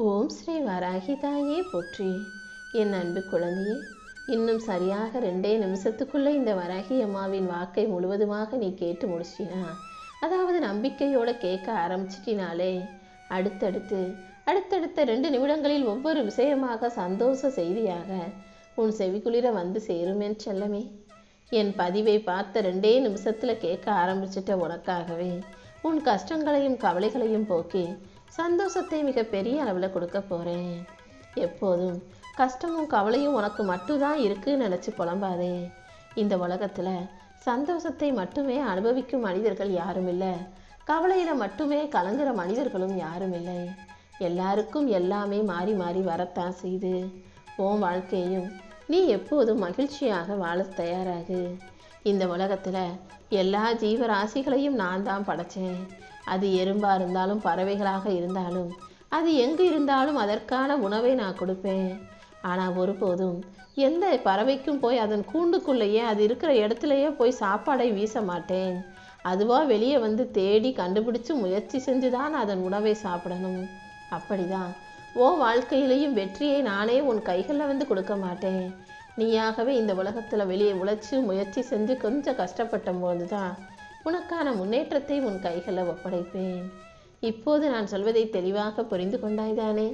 ஓம் ஸ்ரீ வராகிதாயே போற்றி. என் அன்பு குழந்தையே, இன்னும் சரியாக 2 நிமிஷத்துக்குள்ள இந்த வராகி அம்மாவின் வாக்கை முழுவதுமாக நீ கேட்டு முடிச்சினா, அதாவது நம்பிக்கையோட கேட்க ஆரம்பிச்சிட்டினாலே அடுத்தடுத்த 2 நிமிடங்களில் ஒவ்வொரு விஷயமாக சந்தோஷ செய்தியாக உன் செவிக்குளிர வந்து சேரும் என் செல்லமே. என் பதிவை பார்த்த 2 நிமிஷத்துல கேட்க ஆரம்பிச்சிட்ட உனக்காகவே உன் கஷ்டங்களையும் கவலைகளையும் போக்கி சந்தோஷத்தை மிக பெரிய அளவில் கொடுக்க போகிறேன். எப்போதும் கஷ்டமும் கவலையும் உனக்கு மட்டும்தான் இருக்குன்னு நினச்சி புலம்பாதே. இந்த உலகத்தில் சந்தோஷத்தை மட்டுமே அனுபவிக்கும் மனிதர்கள் யாரும் இல்லை, கவலையில் மட்டுமே கலங்குற மனிதர்களும் யாரும் இல்லை. எல்லாருக்கும் எல்லாமே மாறி மாறி வரத்தான் செய்து. உன் வாழ்க்கையும் நீ எப்போதும் மகிழ்ச்சியாக வாழ தயாராகு. இந்த உலகத்தில் எல்லா ஜீவராசிகளையும் நான் தான் படைச்சேன். அது எறும்பாக இருந்தாலும் பறவைகளாக இருந்தாலும் அது எங்கு இருந்தாலும் அதற்கான உணவை நான் கொடுப்பேன். ஆனால் ஒருபோதும் எந்த பறவைக்கும் போய் அதன் கூண்டுக்குள்ளேயே அது இருக்கிற இடத்துலையே போய் சாப்பாடை வீச மாட்டேன். அதுவாக வெளியே வந்து தேடி கண்டுபிடிச்சு முயற்சி செஞ்சு தான் அதன் உணவை சாப்பிடணும். அப்படிதான் வாழ்க்கையிலையும் வெற்றியை நானே உன் கைகளில் வந்து கொடுக்க மாட்டேன். நீயாகவே இந்த உலகத்தில் வெளியே உழைச்சி முயற்சி செஞ்சு கொஞ்சம் கஷ்டப்பட்ட போது தான் உனக்கான முன்னேற்றத்தை உன் கைகளில் ஒப்படைப்பேன். இப்போது நான் சொல்வதை தெளிவாக புரிந்து கொண்டாய்தானே?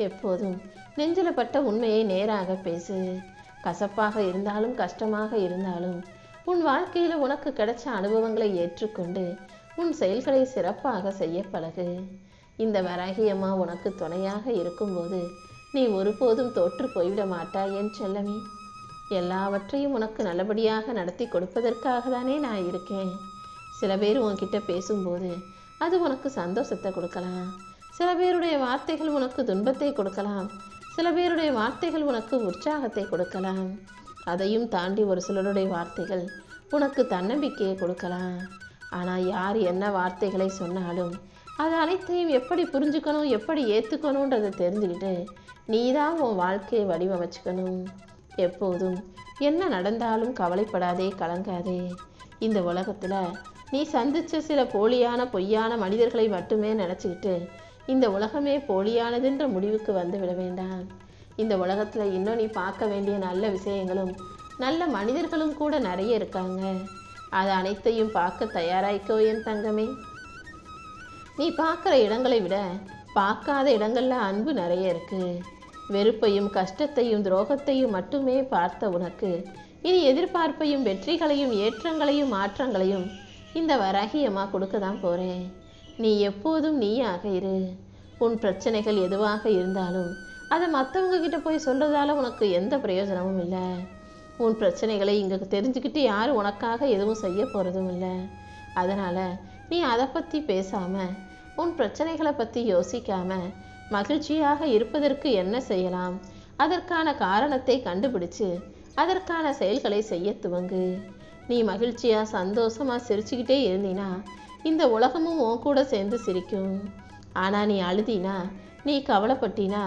எப்போதும் நெஞ்சில் பட்ட உண்மையை நேராக பேசு. கசப்பாக இருந்தாலும் கஷ்டமாக இருந்தாலும் உன் வாழ்க்கையில் உனக்கு கிடைச்ச அனுபவங்களை ஏற்றுக்கொண்டு உன் செயல்களை சிறப்பாக செய்ய பழகு. இந்த வராகி அம்மா உனக்கு துணையாக இருக்கும்போது நீ ஒருபோதும் தோற்று போய்விட மாட்டாய் என் செல்லமே. எல்லாவற்றையும் உனக்கு நல்லபடியாக நடத்தி கொடுப்பதற்காக தானே நான் இருக்கேன். சில பேர் உன்கிட்ட பேசும்போது அது உனக்கு சந்தோஷத்தை கொடுக்கலாம், சில பேருடைய வார்த்தைகள் உனக்கு துன்பத்தை கொடுக்கலாம், சில பேருடைய வார்த்தைகள் உனக்கு உற்சாகத்தை கொடுக்கலாம். அதையும் தாண்டி ஒரு சிலருடைய வார்த்தைகள் உனக்கு தன்னம்பிக்கையை கொடுக்கலாம். ஆனால் யார் என்ன வார்த்தைகளை சொன்னாலும் அது அனைத்தையும் எப்படி புரிஞ்சுக்கணும், எப்படி ஏற்றுக்கணுன்றதை தெரிஞ்சுக்கிட்டு நீ தான் உன் வாழ்க்கையை வடிவமைச்சுக்கணும். எப்போதும் என்ன நடந்தாலும் கவலைப்படாதே, கலங்காதே. இந்த உலகத்தில் நீ சந்தித்த சில போலியான பொய்யான மனிதர்களை மட்டுமே நினச்சிக்கிட்டு இந்த உலகமே போலியானதுன்ற முடிவுக்கு வந்து விட வேண்டாம். இந்த உலகத்தில் இன்னும் நீ பார்க்க வேண்டிய நல்ல விஷயங்களும் நல்ல மனிதர்களும் கூட நிறைய இருக்காங்க. அது அனைத்தையும் பார்க்க தயாராயிக்கோ என் தங்கமே. நீ பார்க்குற இடங்களை விட பார்க்காத இடங்களில் அன்பு நிறைய இருக்குது. வெறுப்பையும் கஷ்டத்தையும் துரோகத்தையும் மட்டுமே பார்த்த உனக்கு இனி எதிர்பார்ப்பையும் வெற்றிகளையும் ஏற்றங்களையும் மாற்றங்களையும் இந்த வராகி அம்மா கொடுக்க தான் போகிறேன். நீ எப்போதும் நீயாக இரு. உன் பிரச்சனைகள் எதுவாக இருந்தாலும் அதை மற்றவங்க கிட்ட போய் சொல்கிறதால உனக்கு எந்த பிரயோஜனமும் இல்லை. உன் பிரச்சனைகளை இங்கே தெரிஞ்சுக்கிட்டு யாரும் உனக்காக எதுவும் செய்ய போகிறதும் இல்லை. அதனால் நீ அதை பற்றி பேசாமல் உன் பிரச்சனைகளை பற்றி யோசிக்காமல் மகிழ்ச்சியாக இருப்பதற்கு என்ன செய்யலாம், அதற்கான காரணத்தை கண்டுபிடிச்சு அதற்கான செயல்களை செய்ய துவங்கு. நீ மகிழ்ச்சியாக சந்தோஷமாக சிரிச்சுக்கிட்டே இருந்தீனா இந்த உலகமும் உன் கூட சேர்ந்து சிரிக்கும். ஆனால் நீ அழுதினா, நீ கவலைப்பட்டினா,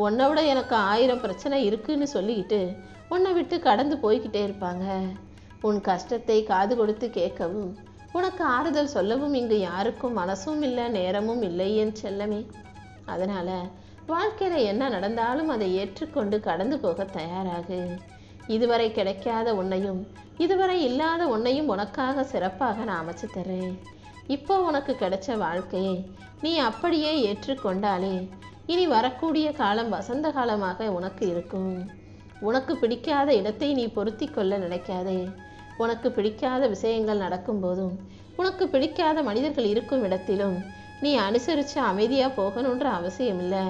உன்னை விட எனக்கு 1000 பிரச்சனை இருக்குன்னு சொல்லிக்கிட்டு உன்னை விட்டு கடந்து போய்கிட்டே இருப்பாங்க. உன் கஷ்டத்தை காது கொடுத்து கேட்கவும் உனக்கு ஆறுதல் சொல்லவும் இங்கு யாருக்கும் மனசும் இல்லை, நேரமும் இல்லை என் செல்லமே. அதனால் வாழ்க்கையில் என்ன நடந்தாலும் அதை ஏற்றுக்கொண்டு கடந்து போக தயாராகு. இதுவரை கிடைக்காத உன்னையும் இதுவரை இல்லாத உன்னையும் உனக்காக சிறப்பாக நான் அமைச்சு தர்றேன். இப்போ உனக்கு கிடைச்ச வாழ்க்கையை நீ அப்படியே ஏற்றுக்கொண்டாலே இனி வரக்கூடிய காலம் வசந்த காலமாக உனக்கு இருக்கும். உனக்கு பிடிக்காத இடத்தை நீ பொருத்தி கொள்ள நினைக்காதே. உனக்கு பிடிக்காத விஷயங்கள் நடக்கும்போதும் உனக்கு பிடிக்காத மனிதர்கள் இருக்கும் இடத்திலும் நீ அனுசரித்து அமைதியாக போகணுன்ற அவசியம் இல்லை.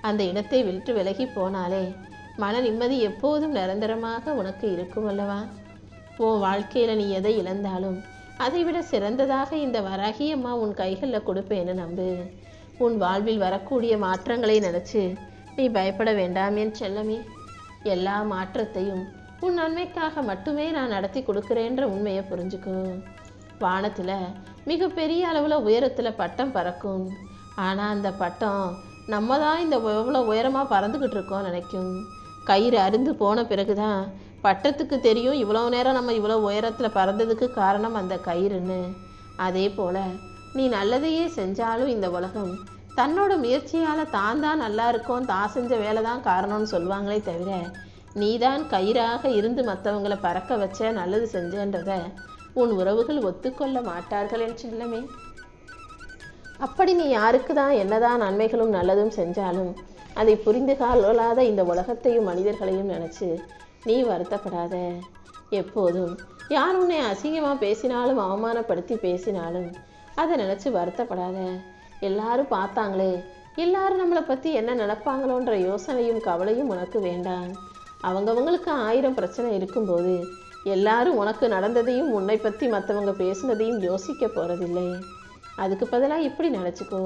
அந்த இடத்தை விட்டு விலகி போனாலே மன நிம்மதி எப்போதும் நிரந்தரமாக உனக்கு இருக்கும் அல்லவா? உன் வாழ்க்கையில் நீ எதை இழந்தாலும் அதைவிட சிறந்ததாக இந்த வராகி அம்மா உன் கைகளில் கொடுப்பேன்னு நம்பு. உன் வாழ்வில் வரக்கூடிய மாற்றங்களை நினச்சி நீ பயப்பட வேண்டாம் என் செல்லமே. எல்லா மாற்றத்தையும் உன் நன்மைக்காக மட்டுமே நான் நடத்தி கொடுக்குறேன்ற உண்மையை புரிஞ்சுக்கோ. வானத்தில் மிகப்பெரிய அளவில் உயரத்தில் பட்டம் பறக்கும். ஆனால் அந்த பட்டம் நம்ம தான் இந்த எவ்வளோ உயரமாக பறந்துக்கிட்டு இருக்கோம் நினைக்கும். கயிறு அருந்து போன பிறகு தான் பட்டத்துக்கு தெரியும் இவ்வளோ நேரம் நம்ம இவ்வளோ உயரத்தில் பறந்ததுக்கு காரணம் அந்த கயிறுன்னு. அதே போல் நீ நல்லதையே செஞ்சாலும் இந்த உலகம் தன்னோட முயற்சியால் தான் நல்லா இருக்கும், தான் செஞ்ச வேலை தான் காரணம்னு சொல்லுவாங்களே தவிர, நீதான் கயிறாக இருந்து மற்றவங்களை பறக்க வச்ச, நல்லது செஞ்சன்றத உன் உறவுகள் ஒத்துக்கொள்ள மாட்டார்கள் என் செல்லமே. அப்படி நீ யாருக்கு தான் என்னதான் நன்மைகளும் நல்லதும் செஞ்சாலும் அதை புரிந்து கொள்ளாத இந்த உலகத்தையும் மனிதர்களையும் நினச்சி நீ வருத்தப்படாத. எப்போதும் யார் உன்னை அசிங்கமாக பேசினாலும் அவமானப்படுத்தி பேசினாலும் அதை நினச்சி வருத்தப்படாத. எல்லாரும் பார்த்தாங்களே, எல்லாரும் நம்மளை பற்றி என்ன நினைப்பாங்களோன்ற யோசனையும் கவலையும் உனக்கு வேண்டாம். அவங்கவங்களுக்கு 1000 பிரச்சனை இருக்கும்போது எல்லாரும் உனக்கு நடந்ததையும் உன்னை பற்றி மற்றவங்க பேசினதையும் யோசிக்க போகிறதில்லை. அதுக்கு பதிலாக இப்படி நினச்சிக்கோ,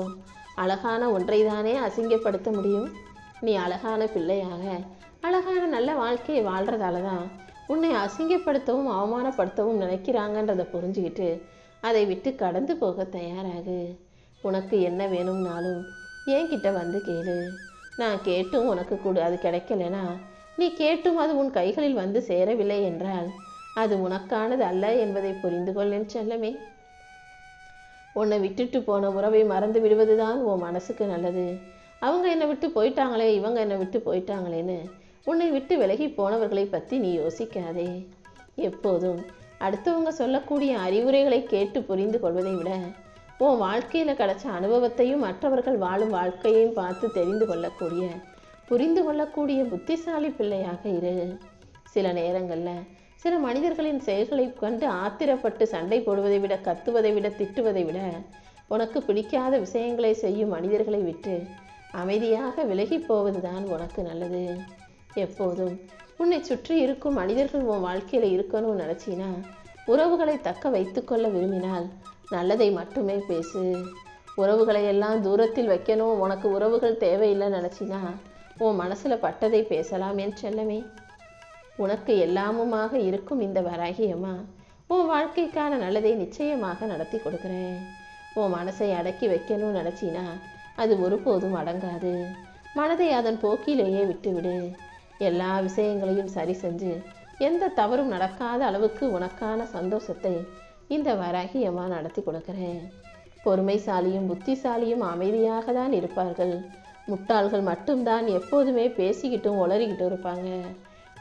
அழகான ஒன்றை தானே அசிங்கப்படுத்த முடியும். நீ அழகான பிள்ளையாக அழகான நல்ல வாழ்க்கையை வாழ்கிறதால தான் உன்னை அசிங்கப்படுத்தவும் அவமானப்படுத்தவும் நினைக்கிறாங்கன்றதை புரிஞ்சுக்கிட்டு அதை விட்டு கடந்து போக தயாராகு. உனக்கு என்ன வேணும்னாலும் என்கிட்ட வந்து கேளு. நான் கேட்டும் உனக்கு கொடு. அது கிடைக்கலனா, நீ கேட்டும் அது உன் கைகளில் வந்து சேரவில்லை என்றால் அது உனக்கானது அல்ல என்பதை புரிந்து கொள் என் செல்லமே. உன்னை விட்டுட்டு போன உறவை மறந்து விடுவது தான் உன் மனசுக்கு நல்லது. அவங்க என்னை விட்டு போயிட்டாங்களே, இவங்க என்னை விட்டு போயிட்டாங்களேன்னு உன்னை விட்டு விலகி போனவர்களை பற்றி நீ யோசிக்காதே. எப்போதும் அடுத்தவங்க சொல்லக்கூடிய அறிவுரைகளை கேட்டு புரிந்து கொள்வதை விட உன் வாழ்க்கையில் கிடைச்ச அனுபவத்தையும் மற்றவர்கள் வாழும் வாழ்க்கையையும் பார்த்து தெரிந்து புரிந்து கொள்ளக்கூடிய புத்திசாலி பிள்ளையாக இரு. சில நேரங்களில் சில மனிதர்களின் செயல்களை கண்டு ஆத்திரப்பட்டு சண்டை போடுவதை விட, கத்துவதை விட, திட்டுவதை விட உனக்கு பிடிக்காத விஷயங்களை செய்யும் மனிதர்களை விட்டு அமைதியாக விலகி போவது தான் உனக்கு நல்லது. எப்போதும் உன்னை சுற்றி இருக்கும் மனிதர்கள் உன் வாழ்க்கையில் இருக்கணும்னு நினச்சினா, உறவுகளை தக்க வைத்து கொள்ள விரும்பினால் நல்லதை மட்டுமே பேசு. உறவுகளை எல்லாம் தூரத்தில் வைக்கணும், உனக்கு உறவுகள் தேவையில்லைன்னு நினச்சினா உன் மனசில் பட்டதை பேசலாம் என் செல்லமே. உனக்கு எல்லாமுமாக இருக்கும் இந்த வராகியம்மா உன் வாழ்க்கைக்கான நல்லதை நிச்சயமாக நடத்தி கொடுக்குறேன். உன் மனசை அடக்கி வைக்கணும்னு நினச்சினா அது ஒருபோதும் அடங்காது. மனதை அதன் போக்கிலேயே விட்டுவிடு. எல்லா விஷயங்களையும் சரி செஞ்சு எந்த தவறும் நடக்காத அளவுக்கு உனக்கான சந்தோஷத்தை இந்த வராகியம்மா நடத்தி கொடுக்குறேன். பொறுமைசாலியும் புத்திசாலியும் அமைதியாக தான் இருப்பார்கள். முட்டாள்கள் மட்டும்தான் எப்போதுமே பேசிக்கிட்டும் உளறிக்கிட்டும் இருப்பாங்க.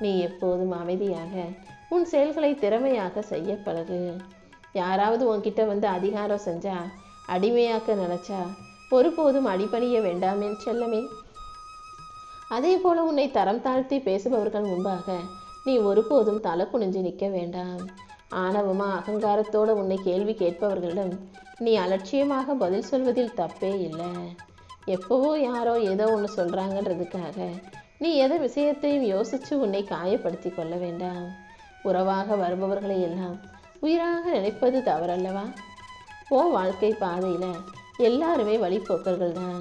நீ எப்போதும் அமைதியாக உன் செயல்களை திறமையாக செய்ய பழகு. யாராவது உன்கிட்ட வந்து அதிகாரம் செஞ்சா, அடிமையாக்க நினைச்சா ஒருபோதும் அடிபணிய வேண்டாம் என் செல்லமே. அதே போல உன்னை தரம் தாழ்த்தி பேசுபவர்கள் முன்பாக நீ ஒருபோதும் தலை குனிஞ்சு நிற்க வேண்டாம். ஆணவமா அகங்காரத்தோடு உன்னை கேள்வி கேட்பவர்களிடம் நீ அலட்சியமாக பதில் சொல்வதில் தப்பே இல்லை. எப்போவோ யாரோ ஏதோ ஒன்று சொல்கிறாங்கன்றதுக்காக நீ எதை விஷயத்தையும் யோசித்து உன்னை காயப்படுத்தி கொள்ள வேண்டாம். உறவாக வருபவர்களை எல்லாம் உயிராக நினைப்பது தவறல்லவா? வாழ்க்கை பாதையில் எல்லாருமே வழிபோக்கர்கள் தான்.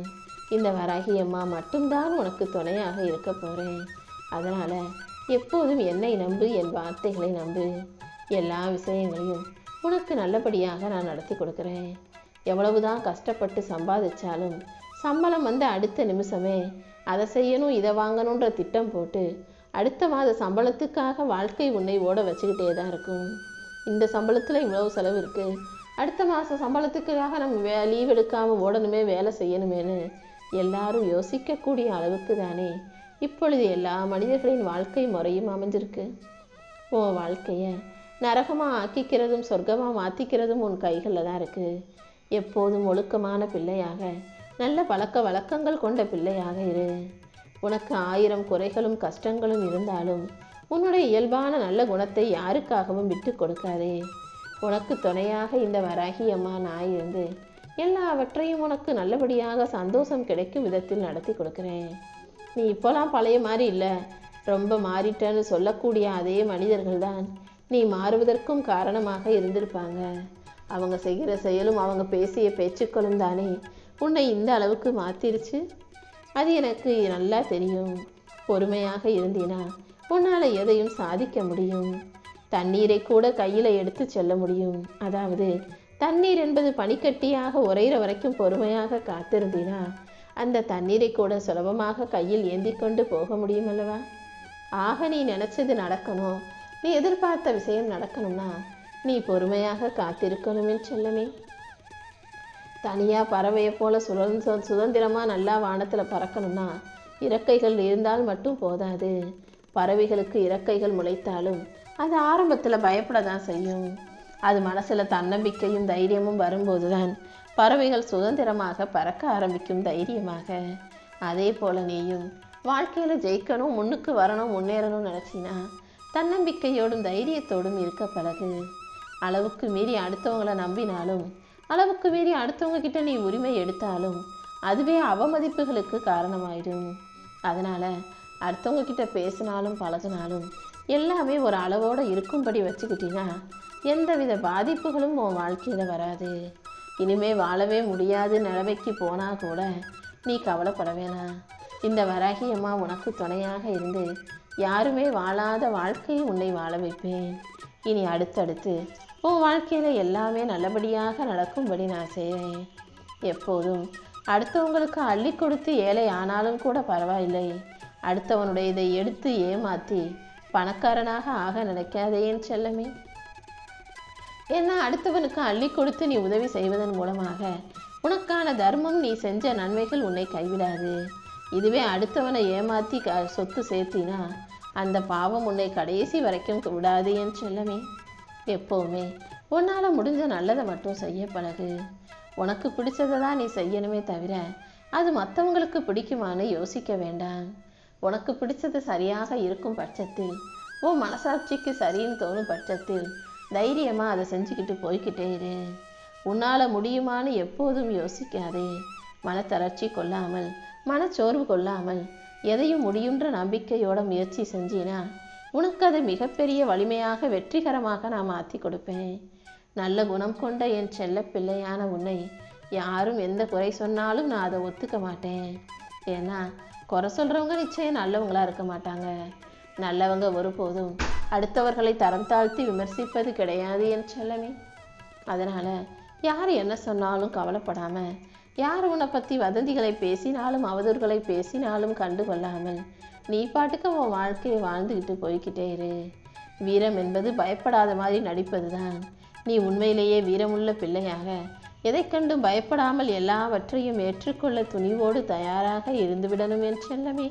இந்த வராகியம்மா மட்டும்தான் உனக்கு துணையாக இருக்க போகிறேன். அதனால் எப்போதும் என்னை நம்பு, என் வார்த்தைகளை நம்பு. எல்லா விஷயங்களையும் உனக்கு நல்லபடியாக நான் நடத்தி கொடுக்குறேன். எவ்வளவுதான் கஷ்டப்பட்டு சம்பாதிச்சாலும் சம்பளம் வந்த அடுத்த நிமிஷமே அதை செய்யணும், இதை வாங்கணுன்ற திட்டம் போட்டு அடுத்த மாத சம்பளத்துக்காக வாழ்க்கை உன்னை ஓட வச்சுக்கிட்டே தான் இருக்கும். இந்த சம்பளத்தில் இவ்வளவு செலவு இருக்குது, அடுத்த மாத சம்பளத்துக்காக நம்ம லீவ் எடுக்காமல் ஓடணுமே, வேலை செய்யணுமேனு எல்லாரும் யோசிக்கக்கூடிய அளவுக்கு தானே இப்பொழுது எல்லா மனிதர்களின் வாழ்க்கை முறையும் அமைஞ்சிருக்கு. உன் வாழ்க்கையை நரகமாக ஆக்கிக்கிறதும் சொர்க்கமாக மாற்றிக்கிறதும் உன் கைகளில் தான் இருக்குது. எப்போதும் ஒழுக்கமான பிள்ளையாக, நல்ல பழக்க வழக்கங்கள் கொண்ட பிள்ளையாக இரு. உனக்கு 1000 குறைகளும் கஷ்டங்களும் இருந்தாலும் உன்னுடைய இயல்பான நல்ல குணத்தை யாருக்காகவும் விட்டு கொடுக்காதே. உனக்கு துணையாக இந்த வராகியம்மா நான் இருந்து எல்லாவற்றையும் உனக்கு நல்லபடியாக சந்தோஷம் கிடைக்கும் விதத்தில் நடத்தி கொடுக்குறேன். நீ இப்போலாம் பழைய மாதிரி இல்லை, ரொம்ப மாறிட்டேன்னு சொல்லக்கூடிய அதே மனிதர்கள் தான் நீ மாறுவதற்கும் காரணமாக இருந்திருப்பாங்க. அவங்க செய்கிற செயலும் அவங்க பேசிய பேச்சுக்களும் தானே உன்னை இந்த அளவுக்கு மாற்றிருச்சு. அது எனக்கு நல்லா தெரியும். பொறுமையாக இருந்தினா உன்னால் எதையும் சாதிக்க முடியும். தண்ணீரை கூட கையில் எடுத்து செல்ல முடியும். அதாவது தண்ணீர் என்பது பனிக்கட்டியாக உறையிற வரைக்கும் பொறுமையாக காத்திருந்தினா அந்த தண்ணீரை கூட சுலபமாக கையில் ஏந்தி கொண்டு போக முடியும் அல்லவா? ஆக நீ நினச்சது நடக்கணும், நீ எதிர்பார்த்த விஷயம் நடக்கணும்னா நீ பொறுமையாக காத்திருக்கணுமே செல்லமே. தனியாக பறவையை போல சுதந்திரமாக நல்லா வானத்தில் பறக்கணும்னா இறக்கைகள் இருந்தால் மட்டும் போதாது. பறவைகளுக்கு இறக்கைகள் முளைத்தாலும் அது ஆரம்பத்தில் பயப்பட தான் செய்யும். அது மனசில் தன்னம்பிக்கையும் தைரியமும் வரும்போது தான் பறவைகள் சுதந்திரமாக பறக்க ஆரம்பிக்கும் தைரியமாக. அதே போல் நீயும் வாழ்க்கையில் ஜெயிக்கணும், முன்னுக்கு வரணும், முன்னேறணும்னு நினச்சினா தன்னம்பிக்கையோடும் தைரியத்தோடும் இருக்க பழகு. அளவுக்கு மீறி அடுத்தவங்களை நம்பினாலும், அளவுக்கு மீறி அடுத்தவங்க கிட்ட நீ உரிமை எடுத்தாலும் அதுவே அவமதிப்புகளுக்கு காரணமாயிடும். அதனால் அடுத்தவங்க கிட்ட பேசினாலும் பழகினாலும் எல்லாமே ஒரு அளவோடு இருக்கும்படி வச்சுக்கிட்டினா எந்தவித பாதிப்புகளும் உன் வாழ்க்கையில் வராது. இனிமே வாழவே முடியாது நிலைமைக்கு போனால் கூட நீ கவலைப்பட வேணாம். இந்த வராகி அம்மா உனக்கு துணையாக இருந்து யாருமே வாழாத வாழ்க்கையை உன்னை வாழ வைப்பேன். இனி அடுத்தடுத்து உன் வாழ்க்கையில் எல்லாமே நல்லபடியாக நடக்கும்படி நான் செய்கிறேன். எப்போதும் அடுத்தவங்களுக்கு அள்ளி கொடுத்து ஏழை ஆனாலும் கூட பரவாயில்லை, அடுத்தவனுடைய இதை எடுத்து ஏமாற்றி பணக்காரனாக ஆக நினைக்காதேன்னு செல்லமே. ஏன்னா அடுத்தவனுக்கு அள்ளி கொடுத்து நீ உதவி செய்வதன் மூலமாக உனக்கான தர்மம், நீ செஞ்ச நன்மைகள் உன்னை கைவிடாது. இதுவே அடுத்தவனை ஏமாற்றி சொத்து சேர்த்தினா அந்த பாவம் உன்னை கடைசி வரைக்கும் விடாது என் செல்லமே. எப்போவுமே உன்னால் முடிஞ்ச நல்லதை மட்டும் செய்ய பழகு. உனக்கு பிடிச்சதை தான் நீ செய்யணுமே தவிர அது மற்றவங்களுக்கு பிடிக்குமான்னு யோசிக்க வேண்டாம். உனக்கு பிடிச்சது சரியாக இருக்கும் பட்சத்தில், உன் மனசாட்சிக்கு சரின்னு தோணும் பட்சத்தில் தைரியமாக அதை செஞ்சுக்கிட்டு போய்கிட்டே இரு. உன்னால் முடியுமான்னு எப்போதும் யோசிக்காதே. மனத்தளர்ச்சி கொள்ளாமல், மனச்சோர்வு கொள்ளாமல் எதையும் முடியுன்ற நம்பிக்கையோட முயற்சி செஞ்சினா உனக்கு அது மிகப்பெரிய வலிமையாக வெற்றிகரமாக நான் மாற்றி கொடுப்பேன். நல்ல குணம் கொண்ட என் செல்ல பிள்ளையான உன்னை யாரும் எந்த குறை சொன்னாலும் நான் அதை ஒத்துக்க மாட்டேன். ஏன்னா குறை சொல்கிறவங்க நிச்சயம் நல்லவங்களாக இருக்க மாட்டாங்க. நல்லவங்க ஒருபோதும் அடுத்தவர்களை தரம் தாழ்த்தி விமர்சிப்பது கிடையாது என் செல்லமே. அதனால் யார் என்ன சொன்னாலும் கவலைப்படாமல், யார் உன்னை பற்றி வதந்திகளை பேசினாலும் அவதூறுகளை பேசினாலும் கண்டு கொள்ளாமல் நீ பாட்டுக்கு உன் வாழ்க்கையை வாழ்ந்துக்கிட்டு போய்கிட்டே இரு. வீரம் என்பது பயப்படாத மாதிரி நடிப்பது தான். நீ உண்மையிலேயே வீரமுள்ள பிள்ளையாக எதை கண்டும் பயப்படாமல் எல்லாவற்றையும் ஏற்றுக்கொள்ள துணிவோடு தயாராக இருந்துவிடணும் என் செல்லமே.